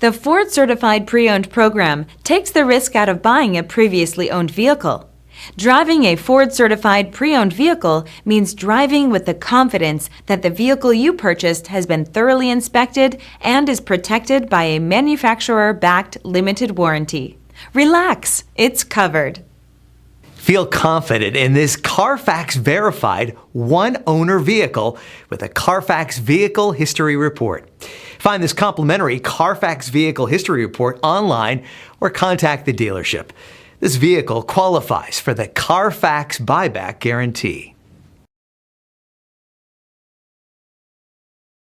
The Ford Certified Pre-Owned program takes the risk out of buying a previously owned vehicle. Driving a Ford Certified Pre-Owned vehicle means driving with the confidence that the vehicle you purchased has been thoroughly inspected and is protected by a manufacturer-backed limited warranty. Relax, it's covered. Feel confident in this Carfax-verified one-owner vehicle with a Carfax Vehicle History Report. Find this complimentary Carfax Vehicle History Report online or contact the dealership. This vehicle qualifies for the Carfax Buyback Guarantee.